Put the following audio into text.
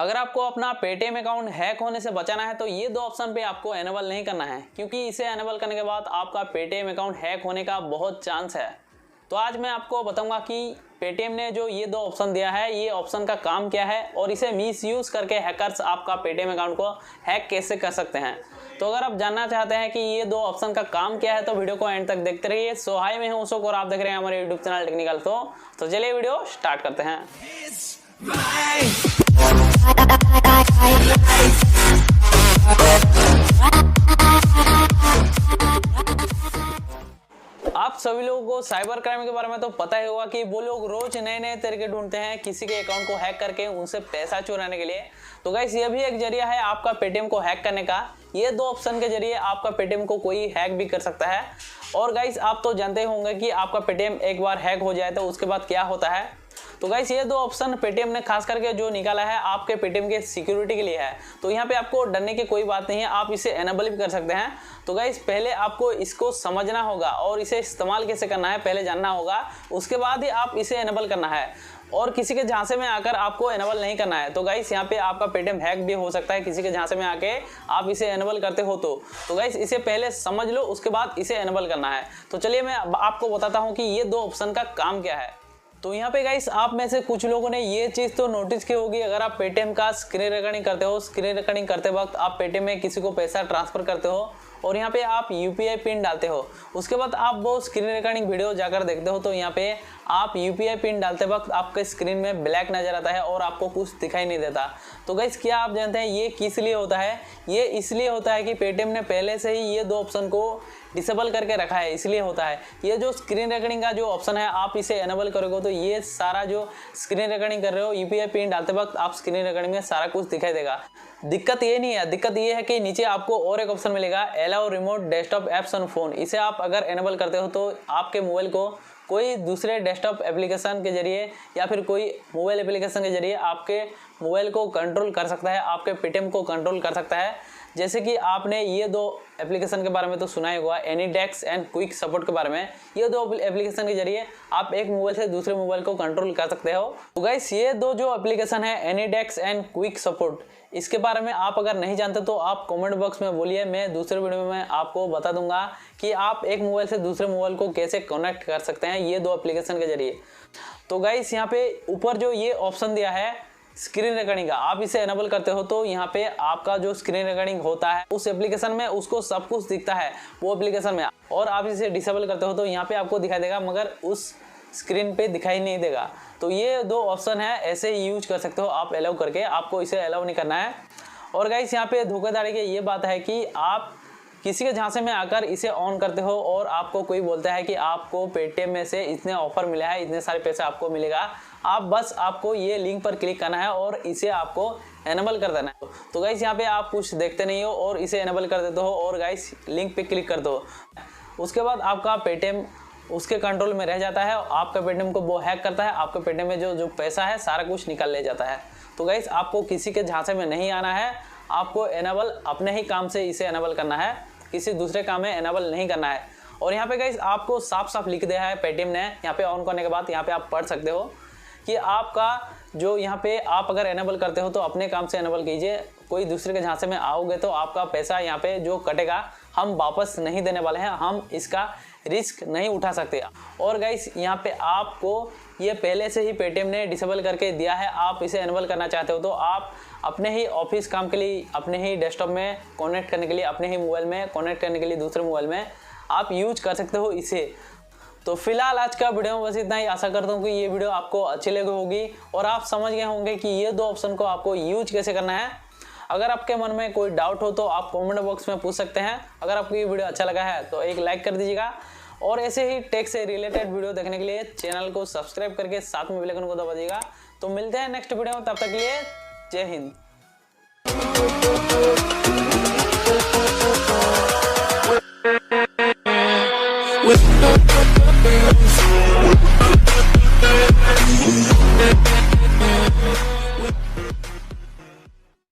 अगर आपको अपना पेटीएम अकाउंट हैक होने से बचाना है तो ये दो ऑप्शन पे आपको एनेबल नहीं करना है, क्योंकि इसे एनेबल करने के बाद आपका पेटीएम अकाउंट हैक होने का बहुत चांस है। तो आज मैं आपको बताऊंगा कि पेटीएम ने जो ये दो ऑप्शन दिया है, ये ऑप्शन का काम क्या है और इसे मिसयूज करके हैकर्स आपका पेटीएम अकाउंट को हैक कैसे कर सकते हैं। तो अगर आप जानना चाहते हैं कि ये दो ऑप्शन का काम क्या है तो वीडियो को एंड तक देखते रहिए। सो हाय, मैं हूं अशोक और आप देख रहे हैं हमारे यूट्यूब चैनल टेक्निकल। तो चलिए वीडियो स्टार्ट करते हैं। आप सभी लोगों को साइबर क्राइम के बारे में तो पता ही होगा कि वो लोग रोज नए नए तरीके ढूंढते हैं किसी के अकाउंट को हैक करके उनसे पैसा चुराने के लिए। तो गाइस, ये भी एक जरिया है आपका पेटीएम को हैक करने का। ये दो ऑप्शन के जरिए आपका पेटीएम को कोई हैक भी कर सकता है। और गाइस, आप तो जानते होंगे कि आपका पेटीएम एक बार हैक हो जाए तो उसके बाद क्या होता है। तो गाइस, ये दो ऑप्शन पेटीएम ने खास करके जो निकाला है आपके पेटीएम के सिक्योरिटी के लिए है। तो यहाँ पे आपको डरने की कोई बात नहीं है, आप इसे एनेबल भी कर सकते हैं। तो गाइस, पहले आपको इसको समझना होगा और इसे इस्तेमाल कैसे करना है पहले जानना होगा, उसके बाद ही आप इसे एनेबल करना है और किसी के झांसे में आकर आपको एनेबल नहीं करना है। तो गाइस, यहाँ पे आपका पेटीएम हैक भी हो सकता है किसी के झांसे में आके आप इसे एनेबल करते हो। तो गाइस, इसे पहले समझ लो, उसके बाद इसे एनेबल करना है। तो चलिए मैं आपको बताता हूँ कि ये दो ऑप्शन का काम क्या है। तो यहाँ पे गाइस, आप में से कुछ लोगों ने ये चीज़ तो नोटिस की होगी, अगर आप पेटीएम का स्क्रीन रिकॉर्डिंग करते हो, स्क्रीन रिकॉर्डिंग करते वक्त आप पेटीएम में किसी को पैसा ट्रांसफर करते हो और यहाँ पे आप यूपीआई पिन डालते हो, उसके बाद आप वो स्क्रीन रिकॉर्डिंग वीडियो जाकर देखते हो तो यहाँ पे आप यूपीआई पिन डालते वक्त आपके स्क्रीन में ब्लैक नजर आता है और आपको कुछ दिखाई नहीं देता। तो गाइस, क्या आप जानते हैं ये किस लिए होता है? ये इसलिए होता है कि पेटीएम ने पहले से ही ये दो ऑप्शन को डिसेबल करके रखा है, इसलिए होता है। ये जो स्क्रीन रिकॉर्डिंग का जो ऑप्शन है, आप इसे एनेबल करोगे तो ये सारा जो स्क्रीन रिकॉर्डिंग कर रहे हो यूपीआई पिन डालते वक्त आप स्क्रीन रिकॉर्डिंग में सारा कुछ दिखाई देगा। दिक्कत ये नहीं है, दिक्कत ये है कि नीचे आपको और एक ऑप्शन मिलेगा, allow remote desktop apps on phone. इसे आप अगर एनेबल करते हो तो आपके मोबाइल को कोई दूसरे डेस्कटॉप एप्लीकेशन के जरिए या फिर कोई मोबाइल एप्लीकेशन के जरिए आपके मोबाइल को कंट्रोल कर सकता है, आपके पेटीएम को कंट्रोल कर सकता है। जैसे कि आपने ये दो एप्लीकेशन के बारे में तो सुना ही होगा, एनीडेक्स एंड क्विक सपोर्ट के बारे में। ये दो एप्लीकेशन के जरिए आप एक मोबाइल से दूसरे मोबाइल को कंट्रोल कर सकते हो। तो गाइस, ये दो जो एप्लीकेशन है, एनीडेक्स एंड क्विक सपोर्ट, इसके बारे में आप अगर नहीं जानते तो आप कमेंट बॉक्स में बोलिए, मैं दूसरे वीडियो में आपको बता दूंगा कि आप एक मोबाइल से दूसरे मोबाइल को कैसे कनेक्ट कर सकते हैं ये दो एप्लीकेशन के जरिए। तो गाइस, यहाँ पे ऊपर जो ये ऑप्शन दिया है स्क्रीन रिकॉर्डिंग का, आप इसे एनेबल करते हो तो यहाँ पे आपका जो स्क्रीन रिकॉर्डिंग होता है उस एप्लीकेशन में उसको सब कुछ दिखता है वो एप्लीकेशन में, और आप इसे डिसेबल करते हो तो यहाँ पे आपको दिखाई देगा मगर उस स्क्रीन पे दिखाई नहीं देगा। तो ये दो ऑप्शन है, ऐसे ही यूज कर सकते हो आप अलाउ करके, आपको इसे अलाउ नहीं करना है। और गाइस, यहाँ पे धोखाधड़ी की ये बात है कि आप किसी के झांसे में आकर इसे ऑन करते हो और आपको कोई बोलता है कि आपको पेटीएम में से इतने ऑफर मिला है, इतने सारे पैसे आपको मिलेगा, आपको ये लिंक पर क्लिक करना है और इसे आपको एनेबल कर देना है। तो गाइस, यहाँ पे आप कुछ देखते नहीं हो और इसे एनेबल कर देते हो और गाइस लिंक पे क्लिक करते हो, उसके बाद आपका पेटीएम उसके कंट्रोल में रह जाता है, आपका पेटीएम को वो हैक करता है, आपके पेटीएम में जो पैसा है सारा कुछ निकाल ले जाता है। तो गाइस, आपको किसी के झांसे में नहीं आना है, आपको एनेबल अपने ही काम से इसे एनेबल करना है, किसी दूसरे काम में एनेबल नहीं करना है। और यहाँ पे गाइस, आपको साफ साफ लिख दिया है पेटीएम ने, यहाँ पे ऑन करने के बाद यहाँ पे आप पढ़ सकते हो कि आपका जो यहाँ पे आप अगर एनेबल करते हो तो अपने काम से एनेबल कीजिए, कोई दूसरे के झांसे में आओगे तो आपका पैसा यहाँ पे जो कटेगा हम वापस नहीं देने वाले हैं, हम इसका रिस्क नहीं उठा सकते। और गाइस, यहाँ पे आपको ये पहले से ही पेटीएम ने डिसेबल करके दिया है, आप इसे एनेबल करना चाहते हो तो आप अपने ही ऑफिस काम के लिए, अपने ही डेस्कटॉप में कनेक्ट करने के लिए, अपने ही मोबाइल में कनेक्ट करने के लिए दूसरे मोबाइल में आप यूज कर सकते हो इसे। तो फिलहाल आज का वीडियो में बस इतना ही। आशा करता हूँ कि ये वीडियो आपको अच्छी लगी होगी और आप समझ गए होंगे कि ये दो ऑप्शन को आपको यूज कैसे करना है। अगर आपके मन में कोई डाउट हो तो आप कमेंट बॉक्स में पूछ सकते हैं। अगर आपको ये वीडियो अच्छा लगा है तो एक लाइक कर दीजिएगा और ऐसे ही टेक से रिलेटेड वीडियो देखने के लिए चैनल को सब्सक्राइब करके साथ में बेल आइकन को दबा दीजिएगा। तो मिलते हैं नेक्स्ट वीडियो में, तब तक के लिए जय हिंद। With